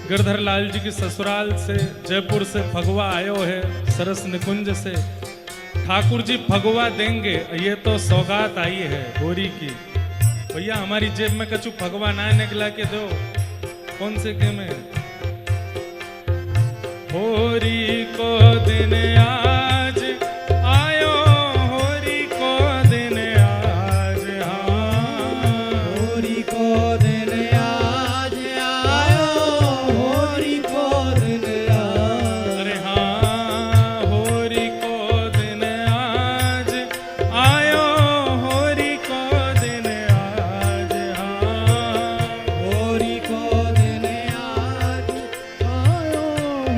गिरधर लाल जी की ससुराल से जयपुर से फगवा आयो है सरस निकुंज से। ठाकुर जी फगवा देंगे, ये तो सौगात आई है गोरी की। भैया हमारी जेब में कछु फगवा ना निकला के दो। कौन से के में? होरी को दिन आज आयो, होरी को दिन आज, हाँ होरी को दिन आज आयो, होरी को दिन आज। अरे हाँ होरी को दिन आज आयो, होरी को दिन आज, हाँ होरी को दिन आज आयो,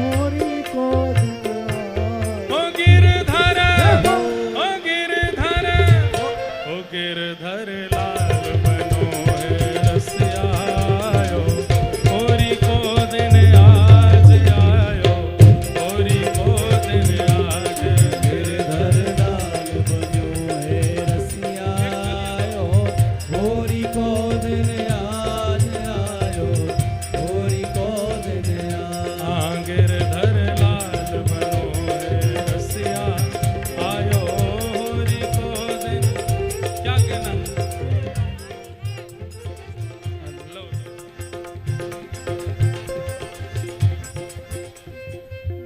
होरी को दिन आज। ओ गिरधर, ओ गिरधर, ओ गिरधर लाल बनो है रसिया आयो, होरी को दिन आज आयो, होरी को दिन आज। गिरधर लाल बनो है रसिया आयो, होरी को दिन आज आयो, होरी को दिन आज। हाँ गिरधर लाल बनो है रसिया आयो, होरी को दिन। क्या कहना? लो।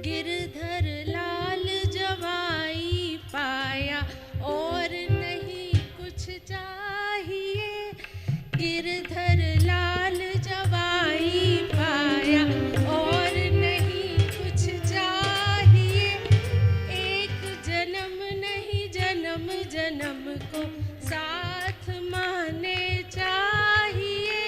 गिरधर लाल जवाई पाया और नहीं कुछ चाहिए। गिरधर लाल जवाई पाया और नहीं कुछ चाहिए। एक जन्म नहीं जन्म जन्म को साथ माने चाहिए।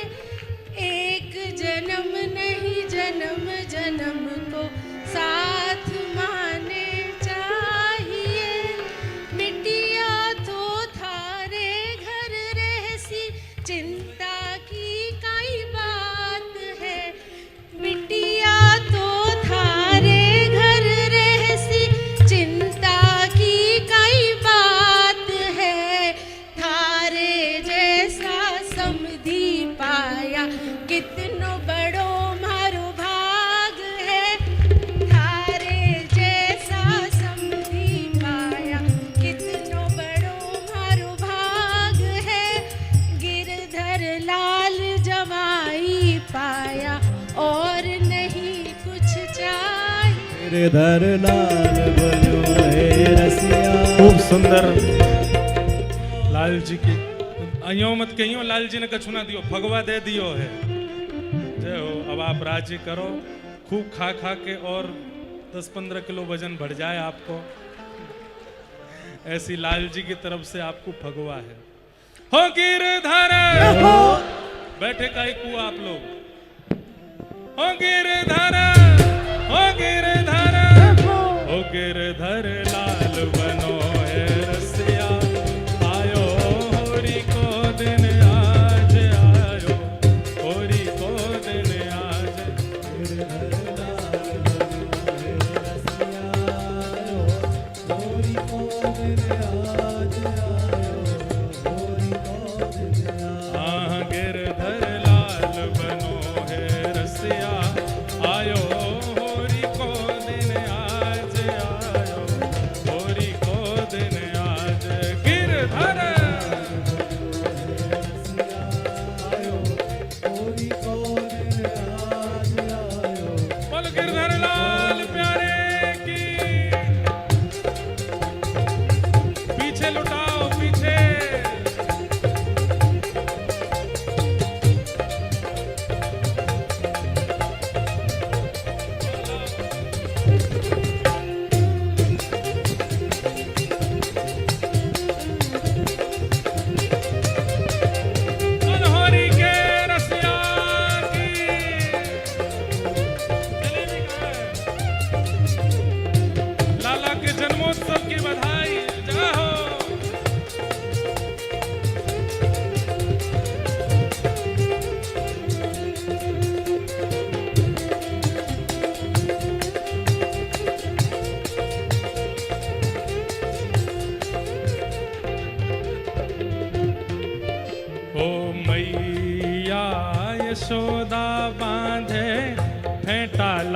एक जन्म नहीं जन्म जन्म को साथ माने चाहिए। मिटिया तो थारे घर रहसी, चिंता की काई बात है। मिटिया तो थारे घर रहसी, चिंता की काई बात है। थारे जैसा समधी पाया, कितनो बड़ो मारो भाग है। थारे जैसा समधी पाया, कितनो बड़ो मारो भाग है। गिरधर लाल जवाई पाया और नहीं कुछ चाहिए। गिरधर लाल बनो है रसिया। खूब सुंदर लाल जी की। अयो मत कहियो लाल जी ने कछु ना दियो, फगवा दे दियो है। जय हो। अब आप राजी करो, खूब खा खा के और 10-15 किलो वजन बढ़ जाए आपको। ऐसी लाल जी की तरफ से आपको फगवा है। हो गिरधर, बैठे काहे को आप लोग? हो गिरधर, हो गिरधर, हो गिरधर लाल बनो है रसिया आयो, होरी को दिन आज आयो, होरी को दिन आज। गिरधर लाल बनो है रसिया आयो, होरी को दिन आज आयो, होरी को दिन आज। हाँ गिरधर लाल बनो है रसिया आयो, होरी को दिन आज आयो,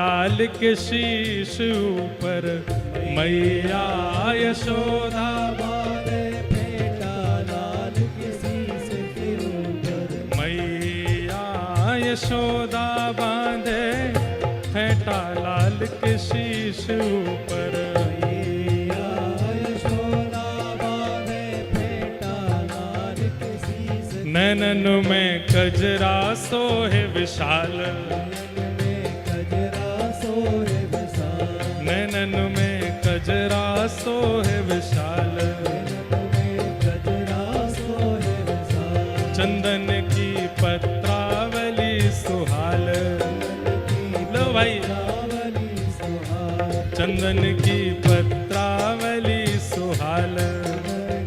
लाल के शीश ऊपर मैया यशोदा बांधे फेंटा लाल किसी से फिर ऊपर मैया यशोदा बांधे फेंटा लाल के शीश ऊपर मैया यशोदा बांधे फेंटा लाल किसी से नैनन में कजरा सोहे विशाल में कजरा सोहे विशाल नैनन में कजरा सोहे विशाल में कजरा सोहे विशाल चंदन की पत्रावली सुहाल लो भाई रावली सुहाल चंदन की पत्रावली सुहाल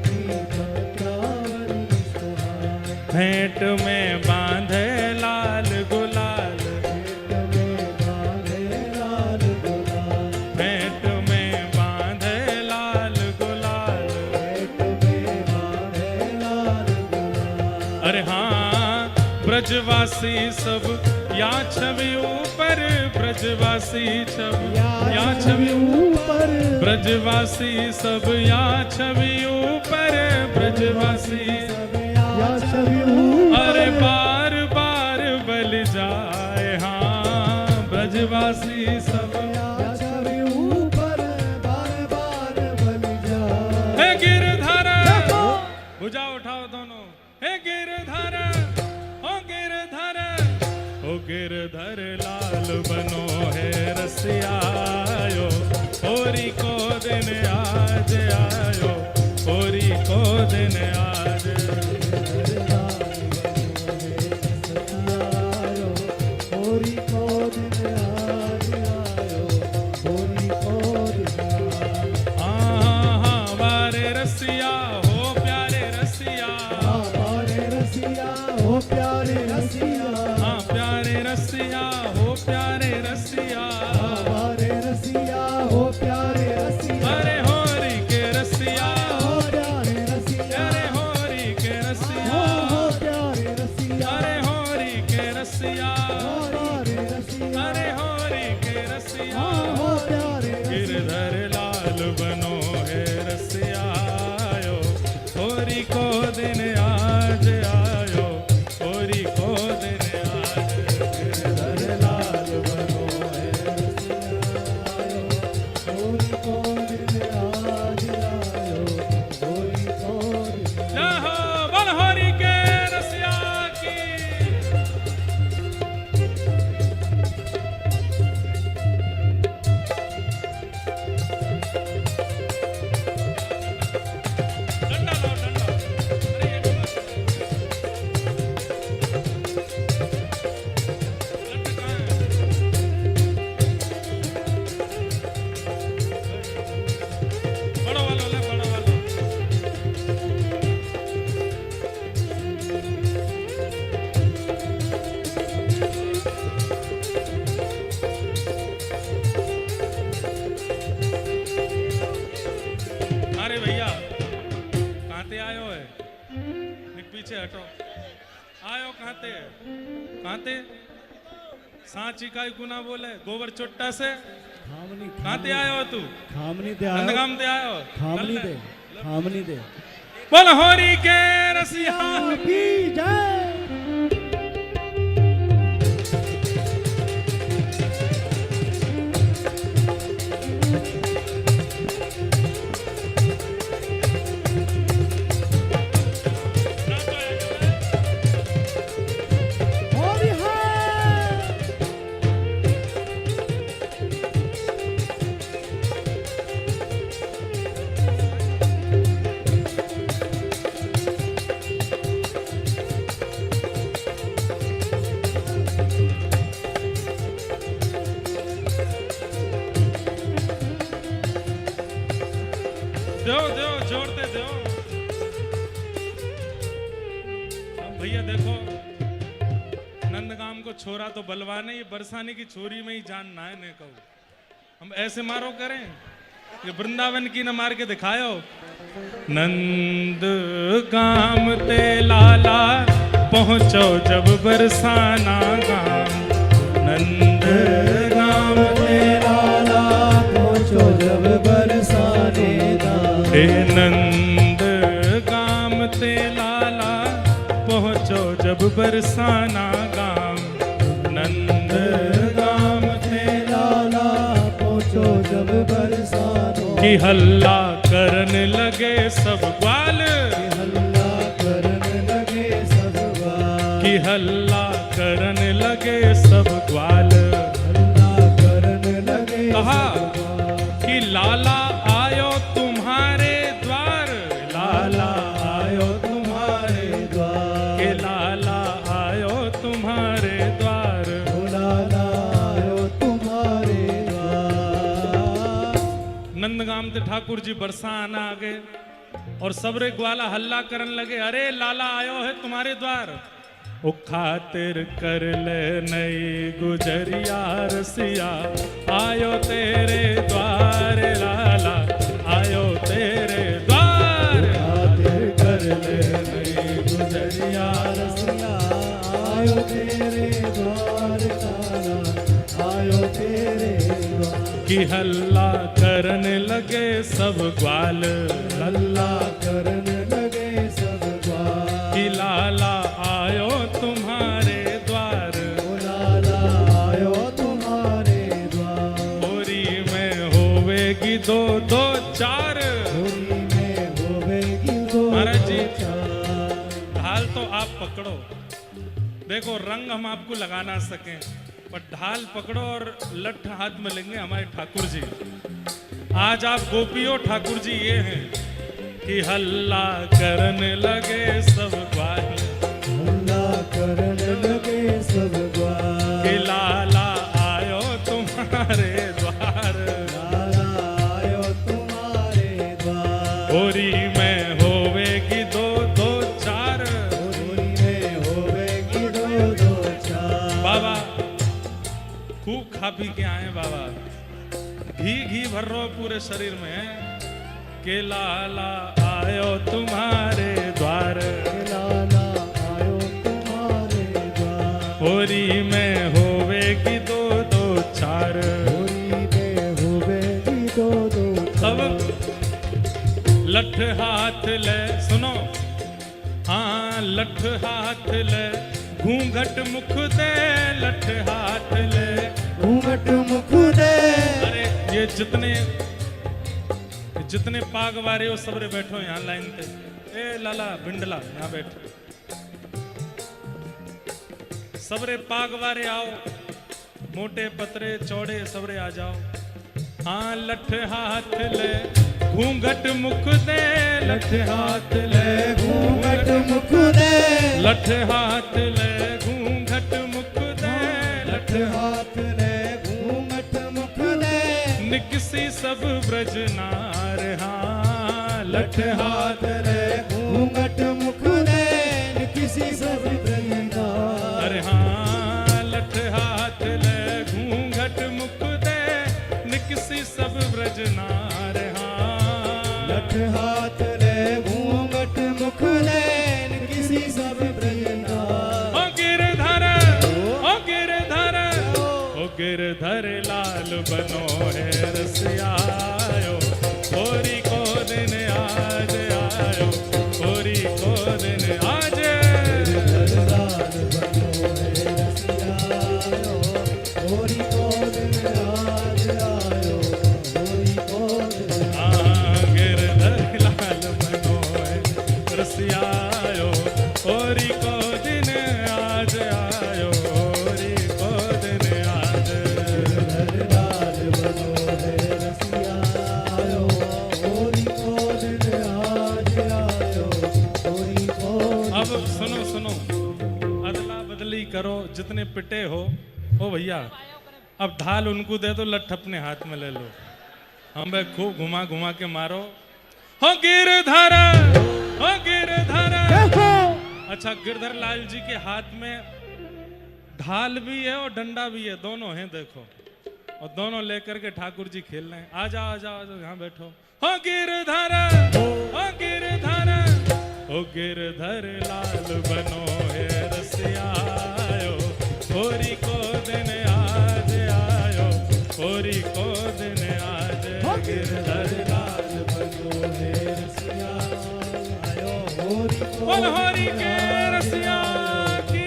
की पत्रावली सुहाल भेंट में बांधे लाल गुलाल में बांधे लाल गुलाल भेंट में बांधे लाल गुलाल में बांधे लाल गुलाल अरे हाँ ब्रजवासी सब या छवि ऊपर ब्रजवासी छवि या छवि ऊपर ब्रजवासी सब या छवि ऊपर ब्रजवासी या छवि ऊपर अरे बार बार बल जाए हाँ ब्रजवासी सब या छवि ऊपर बार बार बल जाए हे गिरधर भुजा उठाओ दोनों हे गिरधर ओ गिरधर ओ गिरधर लाल बनो है रसियायो होरी को दिन आज आयो होरी को दिन आज होरी को दिन आज आयो होरी को दिन हाँ वारे रसिया हो प्यारे रसिया प्यारे रसिया हो प्यारे रसिया हाँ प्यारे रसिया हो प्यारे रसिया हमारे रसिया हो प्यारे रसिया अरे होरी के रसिया हो प्यारे रसिया अरे होरी के रसिया हो प्यारे रसिया अरे होरी के रसिया हमारे रसिया अरे होरी के रसिया हो प्यारे गिरधर लाल बनो है रसियायो होरी को दिन आज आयो होरी को दिन आज गिरधर लाल बनो है होरी को दिन आज आयो होरी को दिन जय हो बल होरी के रसिया की डंडा लो डंडा अरे ये डंडा कहाँ है? बड़ा वाला ले बड़ा वाला अरे भैया कहाँ ते आयो है निक पीछे हटो आयो कहाँ ते सांची का गुना बोले गोबर चुट्टा से खामनी कहाँ ते आयो तू खामनी दे नंदगाम ते आयो खामनी दे खामनी दे बोल होरी के रसिया की जय होरी है दो जोड़ते दो अब भैया देखो नंदगाम को छोरा तो बलवान है, ये बरसाने की छोरी में ही जान ना है ने कहूँ हम ऐसे मारो करें ये वृंदावन की न मार के दिखायो नंद गाम ते लाला पहुंचो जब बरसाना गाम नंद गाम बरसाना गाम नंद गाम थे लाला पहुँचो जब बरसानो कि हल्ला करन लगे सब ग्वाल हल्ला करने लगे सब ग्वाल कि हल्ला करन लगे सब ग्वाल हल्ला करने लगे कहा सब ग्वाल। कि लाला आयो तुम्हारे द्वार लाला आयो तुम्हारे द्वार के लाला आयो तुम्हारे द्वार लाला आयो तुम्हारे द्वार। नंदगाम ते ठाकुर जी बरसाना आ गए और सबरे ग्वाला हल्ला करन लगे अरे लाला आयो है तुम्हारे द्वार ओ खातिर कर ले नई गुजरिया रसिया आयो तेरे द्वार लाला आयो तेरे द्वार खातिर कर ले नई गुजरिया रसिया आयो तेरे द्वार लाला आयो तेरे द्वार। की हल्ला करन लगे सब ग्वाल हल्ला करने लगे सब ग्वाल कि लाला आयो तुम्हारे द्वार लाला आयो तुम्हारे द्वार। होरी में होवेगी दो दो चार होली में होवेगी दो महाराज जी। चार। ढाल तो आप पकड़ो देखो रंग हम आपको लगा ना सकें पर ढाल पकड़ो और लठ हाथ में लेंगे हमारे ठाकुर जी। आज आप गोपियों ठाकुर जी ये हैं कि हल्ला करने लगे सब ग्वाल हल्ला करने लगे सब ग्वाल कि लाला आयो तुम्हारे द्वार लाला आयो तुम्हारे द्वार। होरी में होवेगी दो दो चार होली में होवेगी दो दो चार। बाबा खूब खा पी के आए बाबा घी घी भर रो पूरे शरीर में के लाला आयो तुम्हारे द्वार लाला आयो तुम्हारे द्वार। होरी में होवेगी दो दो चार होली में होवेगी दो दो सब चार। लठ हाथ ले सुनो हाँ लठ हाथ ले घूंघट मुख दे लठ हाथ ले घूंघट मुख दे अरे ये जितने पाग वारे हो सबरे बैठो यहाँ लाइन पे ए लाला बिंडला यहाँ बैठो सबरे पाग वारे आओ मोटे पतरे चौड़े सबरे आ जाओ हाँ लठ हाथ ले घूंघट मुख दे लठ हाथ ले घूंघट मुख दे लठ हाथ ले घूंघट मुख दे लठ हाथ ले घूंघट मुख दे निकसी सब ब्रज नार हाँ लठ लठ हाथ ले घूंघट मुख दे किसी सब ब्रजना। अरे हाँ लठ हाथ ले घूंघट मुख दे निकसी सब ब्रज नार हाँ लठ हाथ ले घूंघट मुख दे किसी सब ब्रजना। ओ गिरधर ओ गिरधर ओ गिरधर लाल बनो है रसियायो होरी को दिन आज आयो होरी को दिन आज लाल बनो है रसियायो होरी को दिन आज आयो होरी को दिन। गिरधर लाल बनो है रसियायो होरी को दिन आज आयो होरी को दिन आज लाल बनो है रसियायो होरी को दिन आज आयो होरी को दिन। अब सुनो सुनो अदला बदली करो जितने पिटे हो ओ भैया अब ढाल उनको दे दो लठ अपने हाथ में ले लो हम भाई खूब घुमा घुमा के मारो हो गिरधर हो गिरधर अच्छा गिरधर लाल जी के हाथ में ढाल भी है और डंडा भी है दोनों हैं देखो और दोनों लेकर के ठाकुर जी खेल रहे हैं आ जाओ आ जाओ आ जाओ यहाँ बैठो हो गिरधर हो गिरधर ओ गिरधर लाल बनो है रसियायो होरी को दिन आज आयो होरी को दिन आज गिरधर लाल बनो है रसियायो होरी को बोल होरी के रसिया की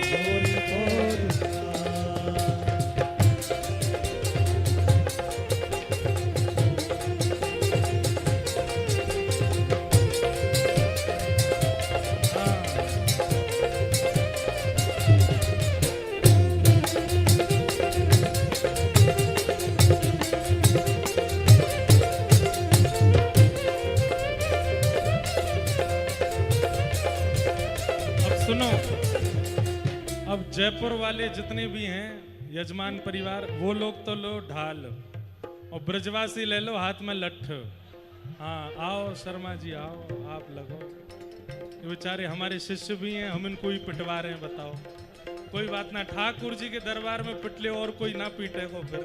जयपुर वाले जितने भी हैं यजमान परिवार, वो लोग तो लो ढाल और ब्रजवासी ले लो हाथ में लठ। हाँ आओ शर्मा जी आओ, आप लगो। ये बेचारे हमारे शिष्य भी हैं, हम इनको ही पिटवा रहे हैं, बताओ। कोई बात ना, ठाकुर जी के दरबार में पिट ले और कोई ना पीटे को फिर।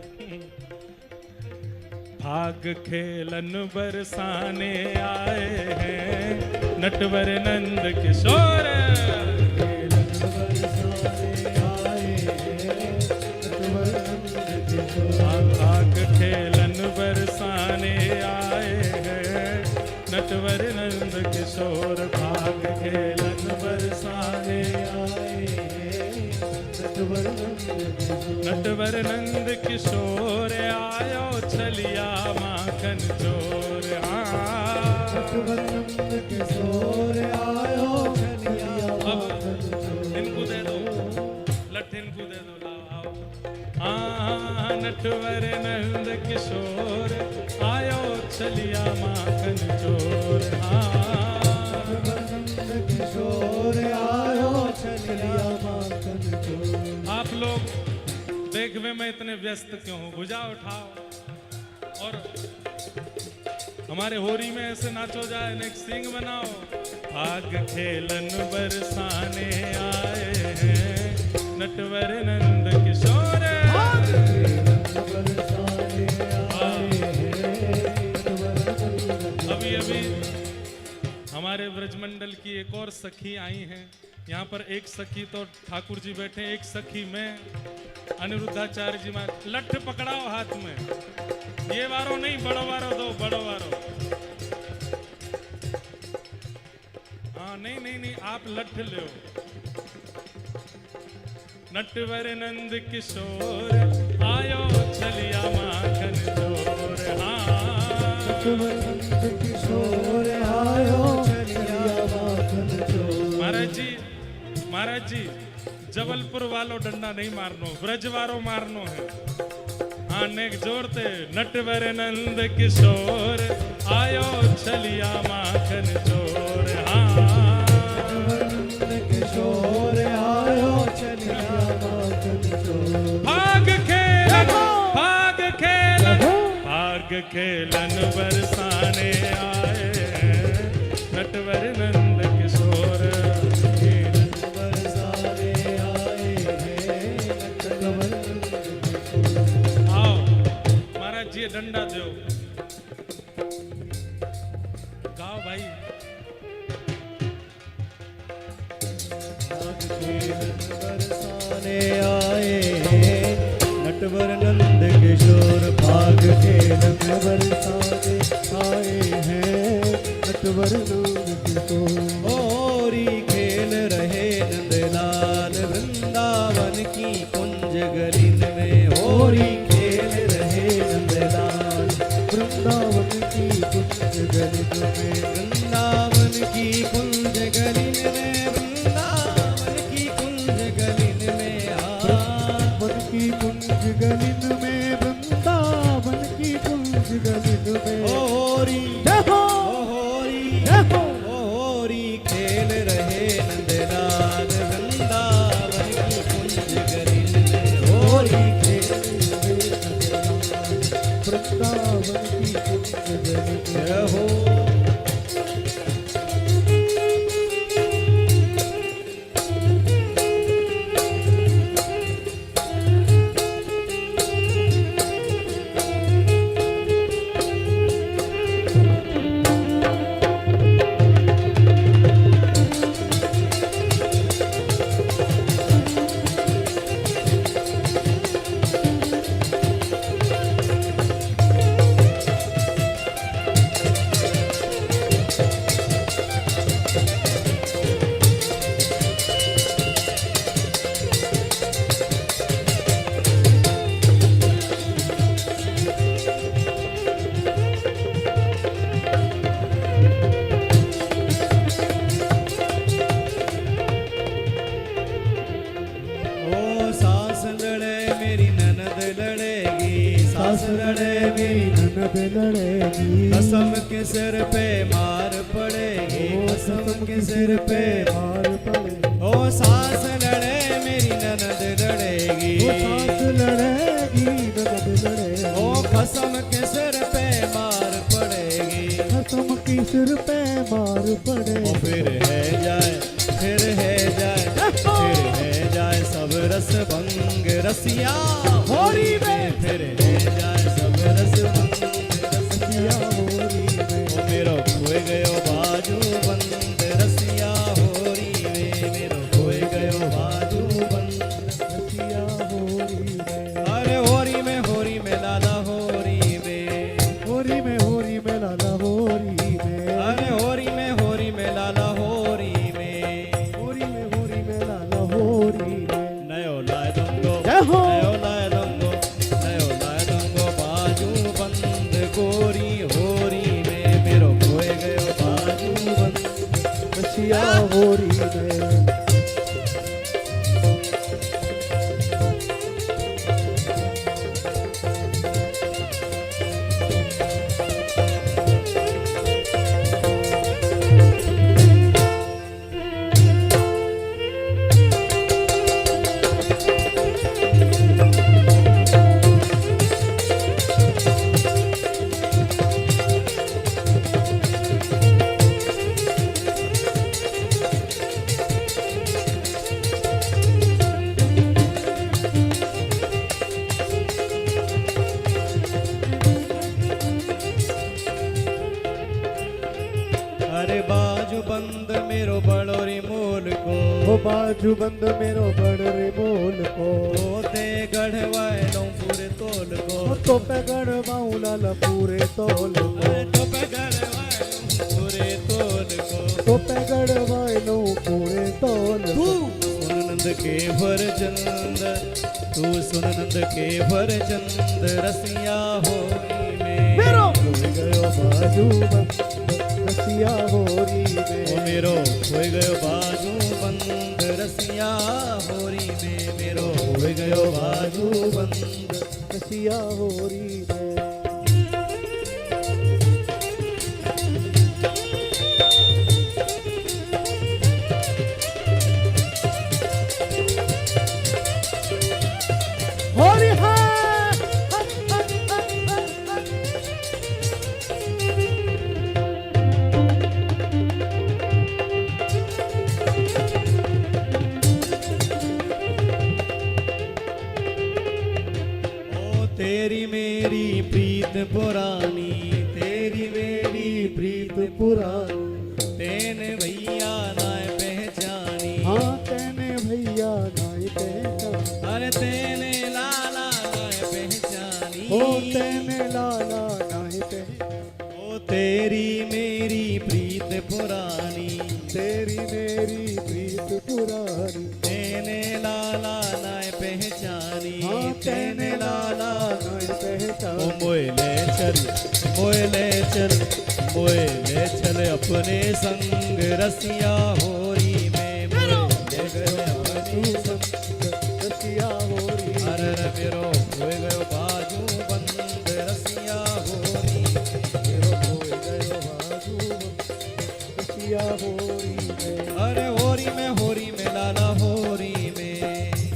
भाग खेलन बरसाने आए हैं नटवर नंद किशोर। भाग खेलन बरसाने आए हैं नटवर नंद किशोर। भाग खेलन बरसाने आए हैं नटवर नंद किशोर। आयो छलिया माखन चोर। इनको दे दो लठ, इनको दे दो, लाओ आओ। नटवर नंद किशोर आयो छलिया माखन चोर। आप लोग देखने में इतने व्यस्त क्यों हो? भुजा उठाओ और हमारे होरी में ऐसे नाचो जाए, नेक सिंग बनाओ। भाग खेलन बरसाने आए हैं नटवर नंद किशोर। अभी अभी हमारे ब्रजमंडल की एक और सखी आई हैं। यहाँ पर एक सखी तो ठाकुर जी बैठे, एक सखी में अनिरुद्धाचार्य जी में। लठ पकड़ाओ हाथ में, ये वारो नहीं, बड़ो वारो दो, बड़ो वारो। हाँ नहीं नहीं नहीं, आप लठ लो। नटवर नंद किशोर आयो छलिया माखन चोर। महाराज जी जबलपुर वालों डंडा नहीं मारनो, ब्रज वारो मारनो है। हाँ नेक जोड़ते। नटवर नंद किशोर आयो छलिया माखन चोर। भाग खेलन भाग खेलन भाग खेलन बरसाने आए हैं नटवर नंद किशोर। आओ महाराज जी डंडा दो, गाओ भाई। बरसाने आए हैं नटवर नंद किशोर। भाग खेलन बरसाने आए हैं नटवर नंद किशोर। होरी खेल रहे नंदलाल वृंदावन की कुंज गलिन में। होरी खेल रहे नंदलाल वृंदावन की कुंज गलिन में। वृंदावन की कुंज गलिन में, वृंदावन की कुंज गलिन में। वृंदावन की कुंज गलिन में, वृंदावन की कुंज गलिन में। होरी होरी खेल रहे नंदलाल वृंदावन की कुंज गलिन में। होरी खेल रहे नंदलाल वृंदावन की कुंज गलिन में। कसम के सिर पे मार पड़ेगी, कसम के सिर पे मार पड़ेगी। ओ ओ सास लड़े मेरी ननद लड़ेगी, वो सास लड़ेगी ननद लड़ेगी, ओ कसम के सिर पे मार पड़ेगी, कसम की सिर पे मार पड़े। ओ फिर है जाए फिर है जाए फिर है जाए सब रस भंग रसिया होरी में, फिर है जाए सब रस भंग रसिया होरी में, ओ मेरो खोए गयो बाजू बंद रसिया होरी में, मेरो खोए गयो बाजू बंद रसिया होरी में, अरे होरी में लाला होरी में, होरी में लाला होरी में, अरे होरी में लाला होरी में, होरी में लाला होरी में। नयो लाए दंगो जय हो। नयो लाए दंगो बाजू बंद गोरी होरी में, मेरो खोए गयो बाजू बंद रसिया होरी में। अरे बाजू बंद मेरो बड़ोरी मोल को, वो बाजू बंद मेरो बड़े बोल को, होते गढ़वालों पूरे तोल को, तो पे गढ़वाऊं लाला पूरे तोल को, अरे तो पे गढ़वालों पूरे तोल को, तो पे गढ़वाऊं पूरे तोल को। सुन नंद के फरजंद तू सुन नंद के फरजंद रसिया होरी में, मेरो खोए गयो बाजू बंद रसिया होरी ओ में, मेरो खोए गयो बाजू बंद रसिया होरी में, मेरो खोए गयो बाजू बंद रसिया होरी में। होरी है ओ तेरी मेरी प्रीत पुरानी, तेरी मेरी प्रीत पुरानी, तेने भैया नाय पहचानी, हाँ तेने भैया नाई पहचान, अरे तेने लाला नाय पहचानी, ओ तेने लाला नाई पहचान, ओ तेरी मेरी प्रीत पुरानी, तेरी मेरी प्रीत पुरानी, तेने लाला नाय पहचानी, हाँ तेने लाला नाई ओ पहचान। मोए ले चल अपने संग रसिया होरी में, मोए ले चल अपने संग रसिया होरी में, अरे रे मेरो खोए गयो बाजू बंद रसिया होरी, मेरो खोए गयो बाजू रसिया होरी में, अरे होरी में लाला होरी में,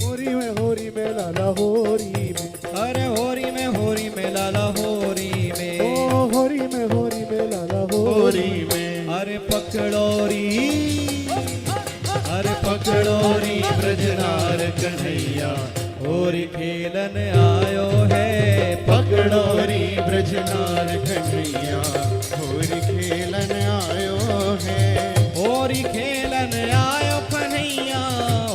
होरी में लाला होरी में, अरे होरी में लाला होरी में, ओ होरी में लाला होरी में, अरे पकड़ोरी ब्रजनार कन्हैया होरी खेलन आयो है, पकड़ोरी ब्रजनार कन्हैया होरी खेलन आयो है, होरी खेलन आयो कन्हैया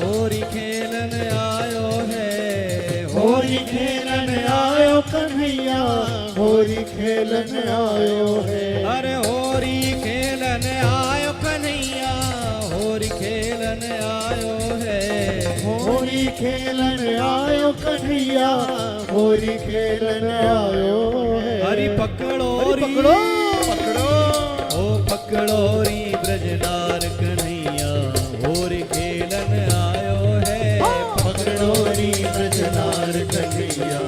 होरी खेलन आयो है, होरी खेलन आयो कन्हैया होरी खेलन आयो है, अरे होरी खेलन आयो कन्हैया होरी खेलन आयो है, होरी खेलन आयो कन्हैया होरी खेलन आयो है। हरि पकड़ोरी पकड़ो पकड़ो ओ पकड़ोरी ब्रजनार कन्हैया होरी खेलन आयो है, पकड़ोरी ब्रजनार कन्हैया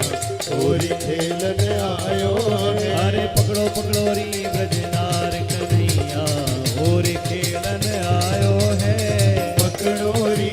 होरी खेलन आयो है, अरे पकड़ो पकड़ोरी ब्रजनार कन्हैया होरी खेलन आयो है, पकड़ोरी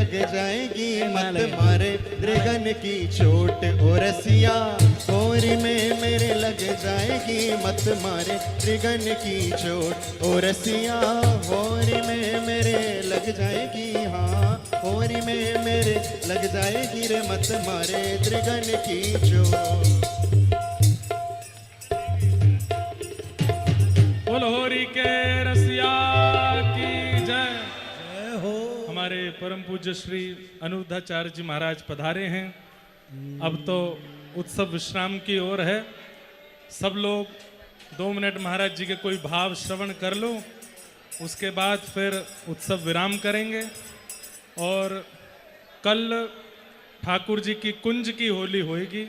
लग जाएगी मत मारे त्रिगन की चोट ओ रसिया होरी में मेरे लग जाएगी मत मारे त्रिगन की चोट ओ रसिया होरी में मेरे लग जाएगी हाँ होरी में मेरे लग जाएगी रे मत मारे त्रिगन की चोट। बोल होरी के रसिया की जय। जय हो। हमारे परम पूज्य श्री अनिरुद्धाचार्य जी महाराज पधारे हैं। अब तो उत्सव विश्राम की ओर है। सब लोग 2 मिनट महाराज जी के कोई भाव श्रवण कर लो, उसके बाद फिर उत्सव विराम करेंगे। और कल ठाकुर जी की कुंज की होली होएगी।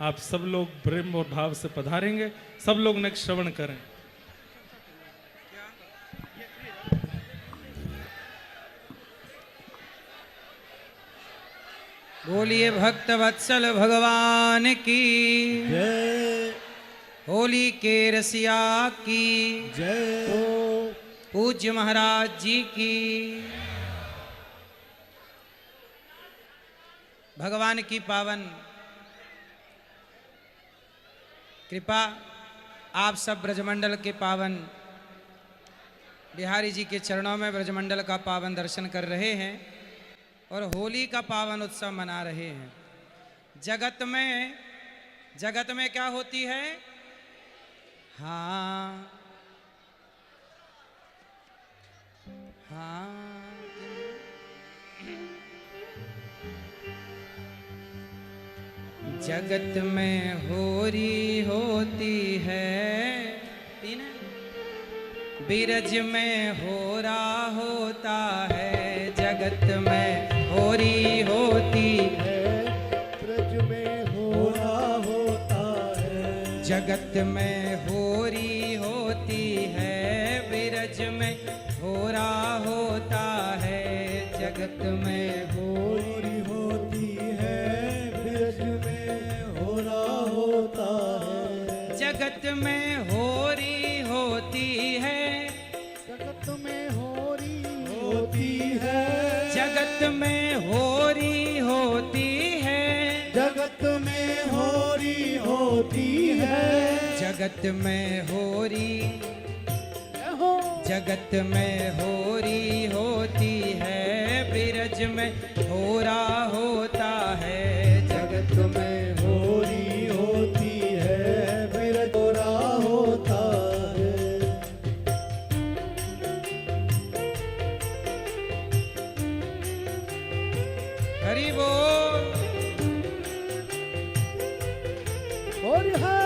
आप सब लोग प्रेम और भाव से पधारेंगे। सब लोग नेक्स्ट श्रवण करें। बोलिए भक्त वत्सल भगवान की जय। होली के रसिया की जय। पूज्य महाराज जी की। भगवान की पावन कृपा आप सब ब्रजमंडल के पावन बिहारी जी के चरणों में ब्रजमंडल का पावन दर्शन कर रहे हैं और होली का पावन उत्सव मना रहे हैं। जगत में क्या होती है? हाँ हाँ जगत में होरी होती है तीन बिरज में होरा होता है। जगत में होरी होती है ब्रज में होरा होता है। जगत में होरी होती है बिरज में होरा होता है। जगत में होरी होती है ब्रज में होरा होता है। जगत में होरी होती है। जगत में होरी होती है। जगत में होरी होती है। जगत में होरी होती है। जगत में होरी जगत में होरी होती है बिरज में होरा होता है। जगत में होरी होती है ब्रज होरा होता है। हरि बोल। और है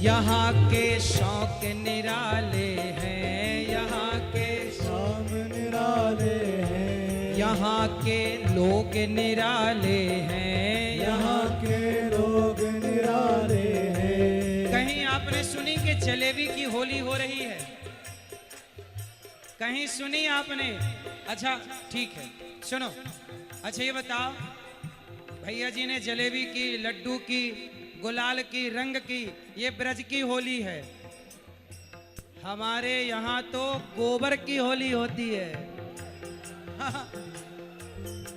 यहाँ के शौक निराले हैं। यहाँ के शाम निराले हैं। यहाँ के लोग निराले हैं। यहाँ के लोग निराले हैं। कहीं आपने सुनी कि जलेबी की होली हो रही है? कहीं सुनी आपने? अच्छा ठीक है, सुनो। अच्छा ये बताओ, भैया जी ने जलेबी की, लड्डू की, गुलाल की, रंग की, ये ब्रज की होली है। हमारे यहाँ तो गोबर की होली होती है।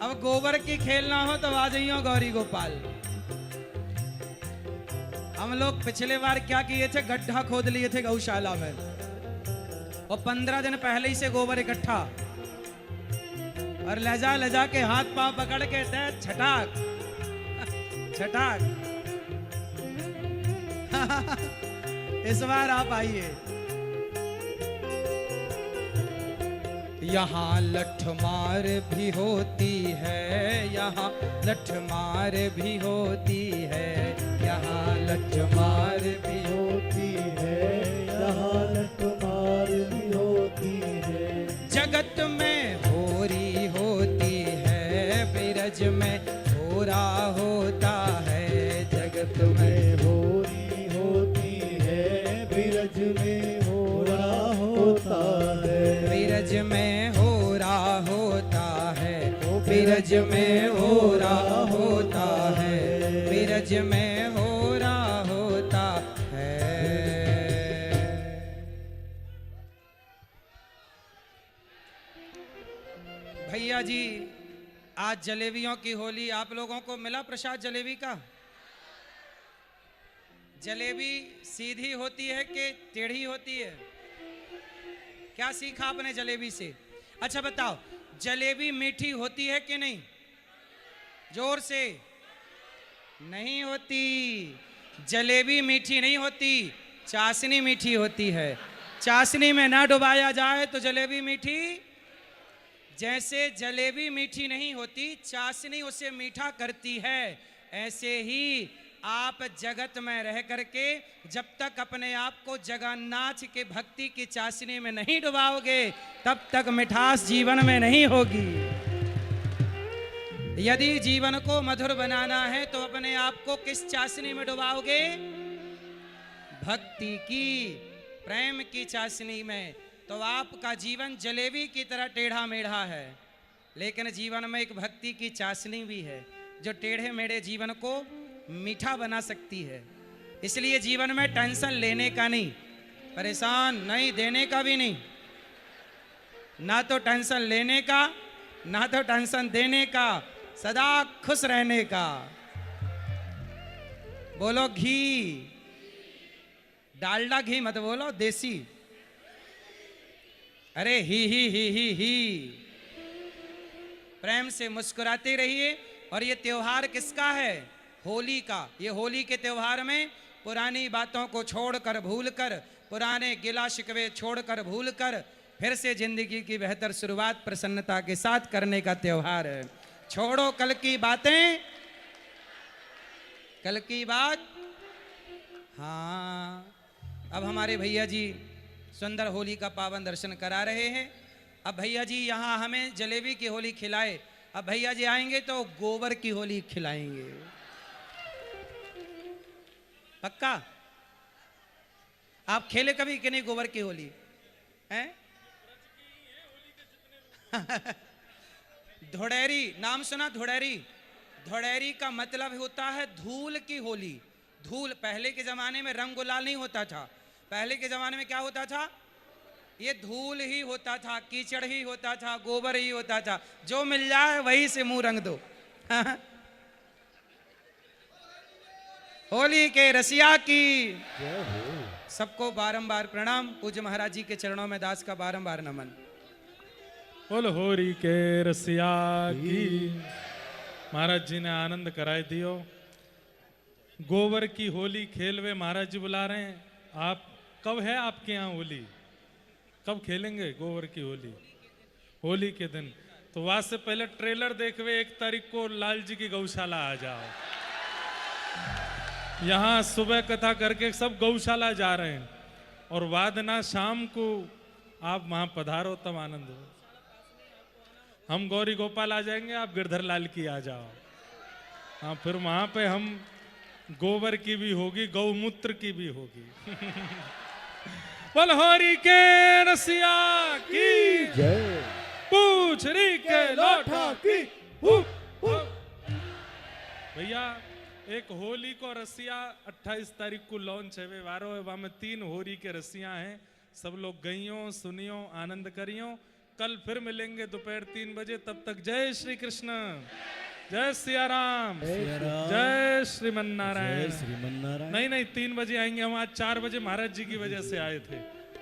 अब गोबर की खेलना हो तो आ जाइयो गौरी गोपाल। हम लोग पिछले बार क्या किए थे, गड्ढा खोद लिए थे गौशाला में और 15 दिन पहले ही से गोबर इकट्ठा और लजा के हाथ पांव पकड़ के तय छटाक छटाक। इस बार आप आइए। यहाँ लठमार भी होती है। यहाँ लठमार भी होती है। यहाँ लठमार भी होती है। यहाँ लठमार भी होती है। जगत में होरी होती है बिरज में होरा होता है। जगत में होरी होती बिरज में हो रहा होता है, बिरज में हो रहा होता है, बिरज में हो रहा होता है, बिरज में हो रहा होता है। भैया जी, आज जलेबियों की होली, आप लोगों को मिला प्रसाद जलेबी का? जलेबी सीधी होती है कि टेढ़ी होती है? क्या सीखा आपने जलेबी से? अच्छा बताओ, जलेबी मीठी होती है कि नहीं? जोर से। नहीं होती। जलेबी मीठी नहीं होती, चाशनी मीठी होती है। चाशनी में ना डुबाया जाए तो जलेबी मीठी। जैसे जलेबी मीठी नहीं होती, चाशनी उसे मीठा करती है, ऐसे ही आप जगत में रह करके जब तक अपने आप को जगन्नाथ के भक्ति की चाशनी में नहीं डुबाओगे, तब तक मिठास जीवन में नहीं होगी। यदि जीवन को मधुर बनाना है तो अपने आप को किस चाशनी में डुबाओगे? भक्ति की, प्रेम की चाशनी में। तो आपका जीवन जलेबी की तरह टेढ़ा मेढ़ा है, लेकिन जीवन में एक भक्ति की चाशनी भी है जो टेढ़े मेढ़े जीवन को मीठा बना सकती है। इसलिए जीवन में टेंशन लेने का नहीं, परेशान नहीं, देने का भी नहीं, ना तो टेंशन लेने का ना तो टेंशन देने का, सदा खुश रहने का। बोलो घी, डालडा घी मत बोलो, देसी। अरे ही। प्रेम से मुस्कुराते रहिए। और ये त्योहार किसका है? होली का। ये होली के त्योहार में पुरानी बातों को छोड़कर, भूलकर, पुराने गिला शिकवे छोड़कर, भूलकर, फिर से जिंदगी की बेहतर शुरुआत प्रसन्नता के साथ करने का त्योहार है। छोड़ो कल की बातें, कल की बात। हाँ, अब हमारे भैया जी सुंदर होली का पावन दर्शन करा रहे हैं। अब भैया जी यहाँ हमें जलेबी की होली खिलाए। अब भैया जी आएंगे तो गोबर की होली खिलाएंगे। पक्का? आप खेले कभी कि नहीं गोबर की होली? हैं? धुड़ेरी, नाम सुना? धुड़ेरी। धुड़ेरी का मतलब होता है धूल की होली। धूल, पहले के जमाने में रंग गुलाल नहीं होता था। पहले के जमाने में क्या होता था? ये धूल ही होता था, कीचड़ ही होता था, गोबर ही होता था। जो मिल जाए वही से मुंह रंग दो। होली के रसिया की सबको बारंबार प्रणाम। पूज्य महाराज जी के चरणों में दास का बारंबार नमन। बोल होरी के रसिया की। महाराज जी ने आनंद कराए दियो। गोबर की होली खेलवे महाराज जी बुला रहे हैं। आप कब है आपके यहाँ होली? कब खेलेंगे गोबर की होली? होली के दिन। तो वहां से पहले ट्रेलर देखवे 1 तारीख को लाल जी की गौशाला आ जाओ। यहाँ सुबह कथा करके सब गौशाला जा रहे हैं, और वादना शाम को आप वहां पधारो, तब आनंद हो। हम गौरी गोपाल आ जाएंगे, आप गिरधर लाल की आ जाओ। हाँ, फिर वहां पे हम गोबर की भी होगी, गौमूत्र की भी होगी। बलहोरी के रसिया की जय। पूछरी के लोठा की। भैया, एक होली को रसिया 28 तारीख को लॉन्च है। वारो है, वहां में 3 होली के रसिया हैं। सब लोग गइयों, सुनियो, आनंद करियो। कल फिर मिलेंगे दोपहर 3 बजे। तब तक जय श्री कृष्ण, जय सिया राम, जय श्रीमन नारायण। नहीं नहीं, 3 बजे आएंगे हम। आज 4 बजे महाराज जी की वजह से आए थे।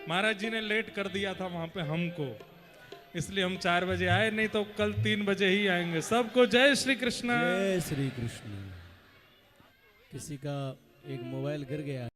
महाराज जी ने लेट कर दिया था वहां पे हमको, इसलिए हम 4 बजे आए, नहीं तो कल 3 बजे ही आएंगे। सबको जय श्री कृष्ण, जय श्री कृष्ण। किसी का एक मोबाइल गिर गया।